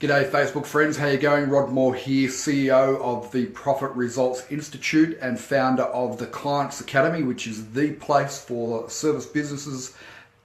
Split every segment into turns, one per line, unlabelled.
G'day Facebook friends, how you going? Rod Moore here, CEO of the Profit Results Institute and founder of the Clients Academy, which is the place for service businesses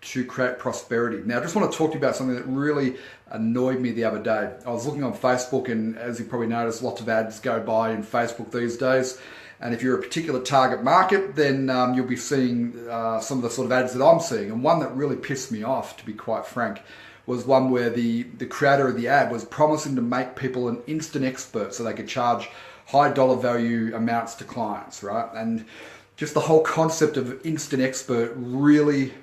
to create prosperity. Now I just want to talk to you about something that really annoyed me the other day. I was looking on Facebook, and as you probably noticed, lots of ads go by in Facebook these days. And if you're a particular target market, then you'll be seeing some of the sort of ads that I'm seeing. And one that really pissed me off, to be quite frank, was one where the creator of the ad was promising to make people an instant expert so they could charge high dollar value amounts to clients, right? And just the whole concept of instant expert really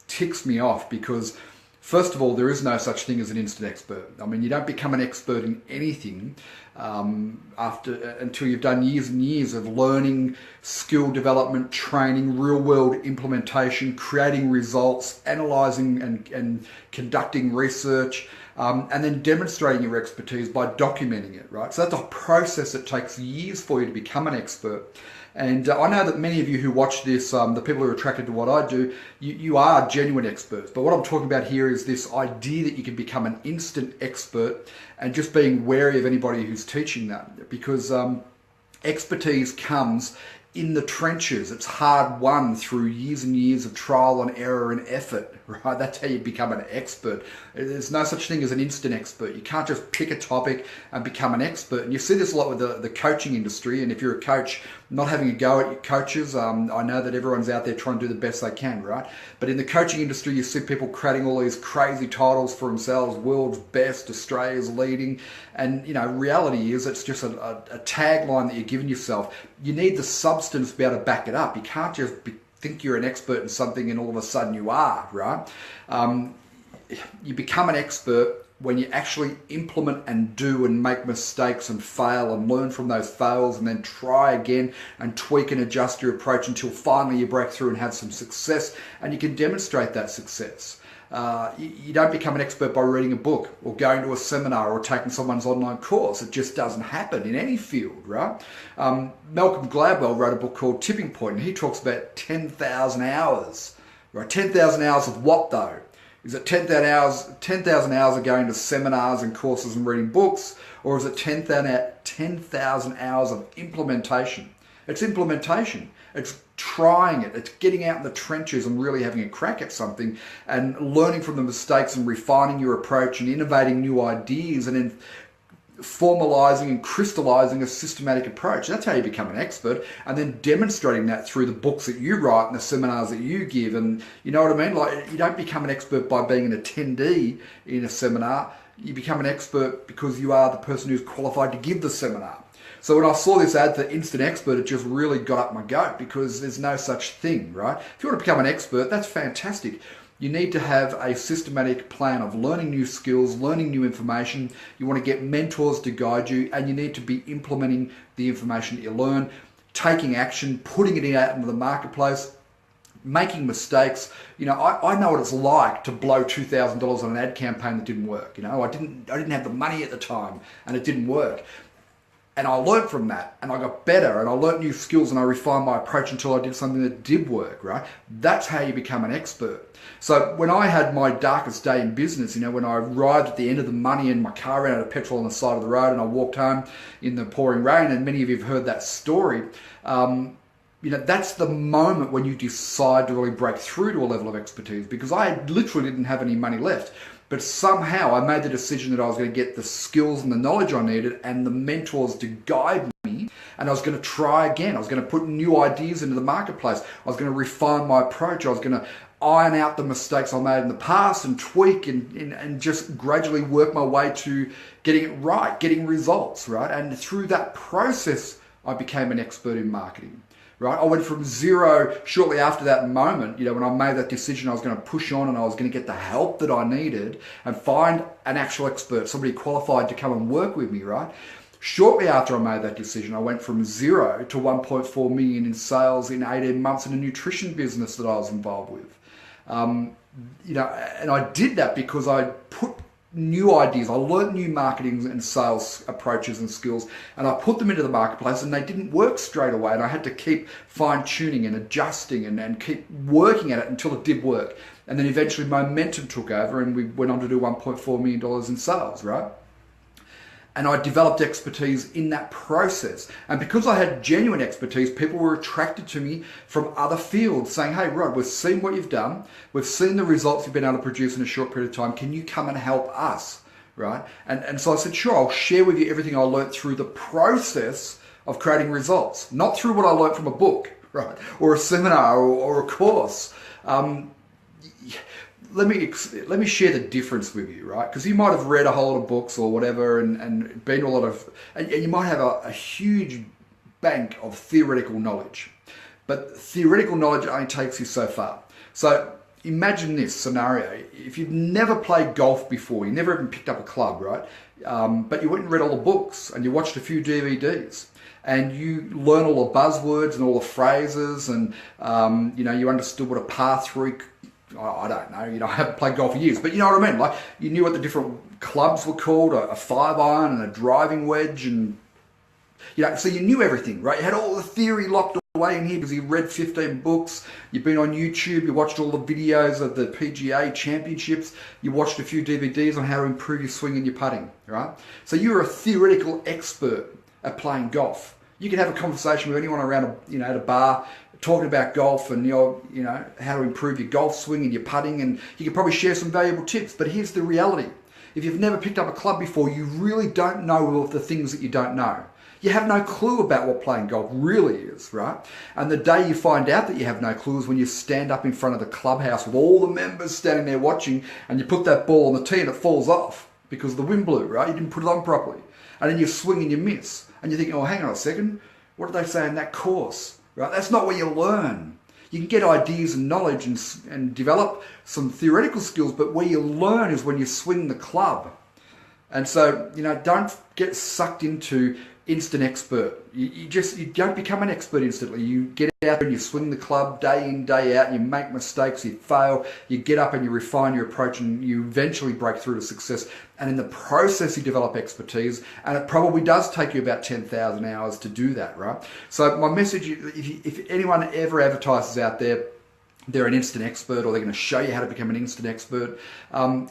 ticks me off, because first of all, there is no such thing as an instant expert. I mean, you don't become an expert in anything until you've done years and years of learning, skill development, training, real world implementation, creating results, analyzing and conducting research, and then demonstrating your expertise by documenting it, right? So that's a process that takes years for you to become an expert. And I know that many of you who watch this, the people who are attracted to what I do, you are genuine experts. But what I'm talking about here is this idea that you can become an instant expert, and just being wary of anybody who's teaching that, because expertise comes in the trenches. It's hard won through years and years of trial and error and effort, right? That's how you become an expert. There's no such thing as an instant expert. You can't just pick a topic and become an expert. And you see this a lot with the coaching industry. And if you're a coach, not having a go at your coaches, I know that everyone's out there trying to do the best they can, right? But in the coaching industry, you see people creating all these crazy titles for themselves: world's best, Australia's leading. And reality is it's just a tagline that you're giving yourself. You need the substance to be able to back it up. You can't just think you're an expert in something and all of a sudden you are, right? You become an expert when you actually implement and do and make mistakes and fail and learn from those fails, and then try again and tweak and adjust your approach until finally you break through and have some success, and you can demonstrate that success. You don't become an expert by reading a book or going to a seminar or taking someone's online course. It just doesn't happen in any field, right? Malcolm Gladwell wrote a book called Tipping Point, and he talks about 10,000 hours, right? 10,000 hours of what though? Is it 10,000 hours of going to seminars and courses and reading books, or is it 10,000 hours of implementation? It's implementation. It's trying it. It's getting out in the trenches and really having a crack at something and learning from the mistakes and refining your approach and innovating new ideas, and then formalizing and crystallizing a systematic approach. That's how you become an expert, and then demonstrating that through the books that you write and the seminars that you give. And you know what I mean? Like, you don't become an expert by being an attendee in a seminar. You become an expert because you are the person who's qualified to give the seminar. So when I saw this ad for instant expert, it just really got up my goat, because there's no such thing, right? If you want to become an expert, that's fantastic. You need to have a systematic plan of learning new skills, learning new information. You want to get mentors to guide you, and you need to be implementing the information that you learn, taking action, putting it out into the marketplace, making mistakes. I know what it's like to blow $2,000 on an ad campaign that didn't work. I didn't have the money at the time, and it didn't work. And I learned from that, and I got better, and I learned new skills, and I refined my approach until I did something that did work, right? That's how you become an expert. So when I had my darkest day in business, when I arrived at the end of the money and my car ran out of petrol on the side of the road and I walked home in the pouring rain, and many of you have heard that story, that's the moment when you decide to really break through to a level of expertise, because I literally didn't have any money left. But somehow I made the decision that I was going to get the skills and the knowledge I needed and the mentors to guide me, and I was going to try again. I was going to put new ideas into the marketplace. I was going to refine my approach. I was going to iron out the mistakes I made in the past and tweak and just gradually work my way to getting it right, getting results, right? And through that process, I became an expert in marketing. Right? I went from zero shortly after that moment, when I made that decision, I was going to push on and I was going to get the help that I needed and find an actual expert, somebody qualified to come and work with me, right? Shortly after I made that decision, I went from zero to 1.4 million in sales in 18 months in a nutrition business that I was involved with. And I did that because I put new ideas. I learned new marketing and sales approaches and skills, and I put them into the marketplace, and they didn't work straight away, and I had to keep fine tuning and adjusting and keep working at it until it did work. And then eventually momentum took over and we went on to do $1.4 million in sales, right? And I developed expertise in that process. And because I had genuine expertise, people were attracted to me from other fields saying, hey, Rod, we've seen what you've done. We've seen the results you've been able to produce in a short period of time. Can you come and help us, right? And so I said, sure, I'll share with you everything I learned through the process of creating results, not through what I learned from a book, right? Or a seminar or a course. Let me share the difference with you, right? Because you might have read a whole lot of books or whatever and been a lot of, and you might have a huge bank of theoretical knowledge. But theoretical knowledge only takes you so far. So imagine this scenario. If you've never played golf before, you never even picked up a club, right? But you went and read all the books and you watched a few DVDs. And you learn all the buzzwords and all the phrases and, you understood what a par three, I don't know, I haven't played golf for years, but you know what I mean? Like, you knew what the different clubs were called, a 5-iron and a driving wedge, and, so you knew everything, right? You had all the theory locked away in here because you read 15 books, you've been on YouTube, you watched all the videos of the PGA championships, you watched a few DVDs on how to improve your swing and your putting, right? So you're a theoretical expert at playing golf. You can have a conversation with anyone around, at a bar, talking about golf and how to improve your golf swing and your putting, and you can probably share some valuable tips. But here's the reality: if you've never picked up a club before, you really don't know all of the things that you don't know. You have no clue about what playing golf really is, right? And the day you find out that you have no clue is when you stand up in front of the clubhouse with all the members standing there watching, and you put that ball on the tee and it falls off because the wind blew, right? You didn't put it on properly, and then you swing and you miss. And you're thinking, oh, hang on a second, what did they say in that course? Right? That's not where you learn. You can get ideas and knowledge and develop some theoretical skills, but where you learn is when you swing the club. And so, don't get sucked into instant expert. You don't become an expert instantly. You get out there and you swing the club day in, day out, and you make mistakes, you fail, you get up and you refine your approach, and you eventually break through to success. And in the process, you develop expertise, and it probably does take you about 10,000 hours to do that, right? So my message, if anyone ever advertises out there, they're an instant expert, or they're going to show you how to become an instant expert,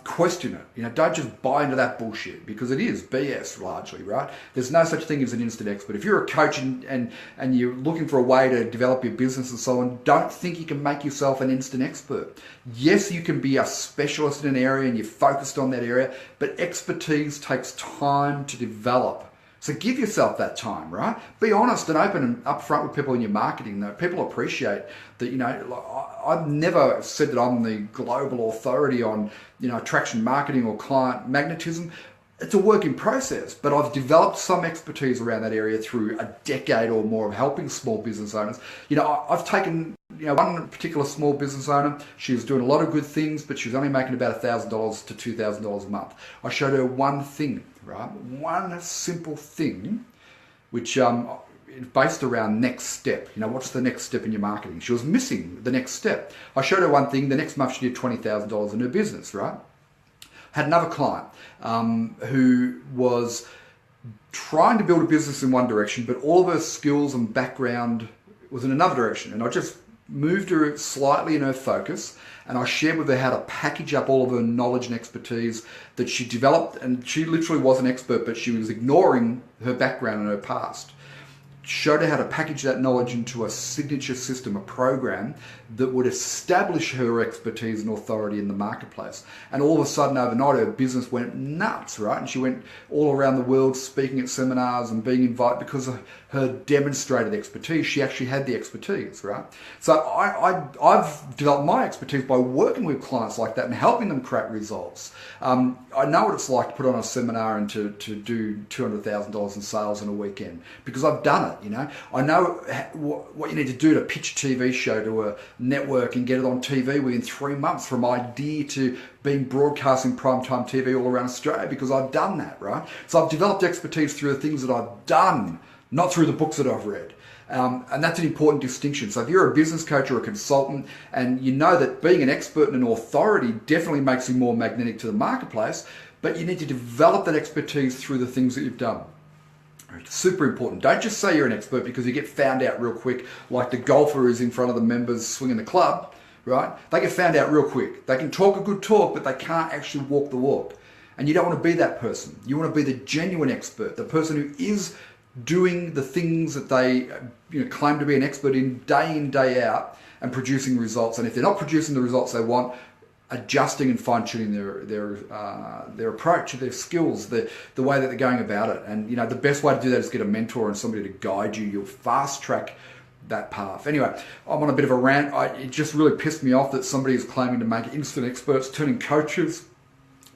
question it. Don't just buy into that bullshit, because it is BS largely, right? There's no such thing as an instant expert. If you're a coach and you're looking for a way to develop your business and so on, don't think you can make yourself an instant expert. Yes, you can be a specialist in an area and you're focused on that area, but expertise takes time to develop. So give yourself that time, right? Be honest and open and upfront with people in your marketing. Though people appreciate that. I've never said that I'm the global authority on attraction marketing or client magnetism. It's a work in process, but I've developed some expertise around that area through a decade or more of helping small business owners. I've taken one particular small business owner. She was doing a lot of good things, but she was only making about $1,000 to $2,000 a month. I showed her one thing, right? One simple thing, which based around next step. What's the next step in your marketing? She was missing the next step. I showed her one thing. The next month she did $20,000 in her business, right? Had another client who was trying to build a business in one direction, but all of her skills and background was in another direction. And I just moved her slightly in her focus, and I shared with her how to package up all of her knowledge and expertise that she developed. And she literally was an expert, but she was ignoring her background and her past. Showed her how to package that knowledge into a signature system, a program that would establish her expertise and authority in the marketplace. And all of a sudden, overnight, her business went nuts, right? And she went all around the world speaking at seminars and being invited because of her demonstrated expertise. She actually had the expertise, right? So I've developed my expertise by working with clients like that and helping them create results. I know what it's like to put on a seminar and to do $200,000 in sales in a weekend, because I've done it. I know what you need to do to pitch a TV show to a network and get it on TV within 3 months, from idea to being broadcast in primetime TV all around Australia, because I've done that, right? So I've developed expertise through the things that I've done, not through the books that I've read. And that's an important distinction. So if you're a business coach or a consultant, and you know that being an expert and an authority definitely makes you more magnetic to the marketplace, but you need to develop that expertise through the things that you've done. Super important. Don't just say you're an expert because you get found out real quick, like the golfer who's in front of the members swinging the club, right? They get found out real quick. They can talk a good talk, but they can't actually walk the walk. And you don't want to be that person. You want to be the genuine expert, the person who is doing the things that they claim to be an expert in, day out, and producing results. And if they're not producing the results they want, adjusting and fine-tuning their approach, their skills, the way that they're going about it. And the best way to do that is get a mentor and somebody to guide you. You'll fast track that path. Anyway, I'm on a bit of a rant. It just really pissed me off that somebody is claiming to make instant experts, turning coaches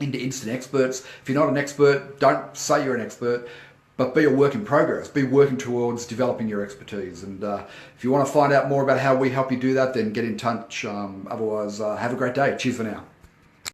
into instant experts. If you're not an expert, don't say you're an expert, but be a work in progress. Be working towards developing your expertise. And if you want to find out more about how we help you do that, then get in touch. Otherwise, have a great day. Cheers for now.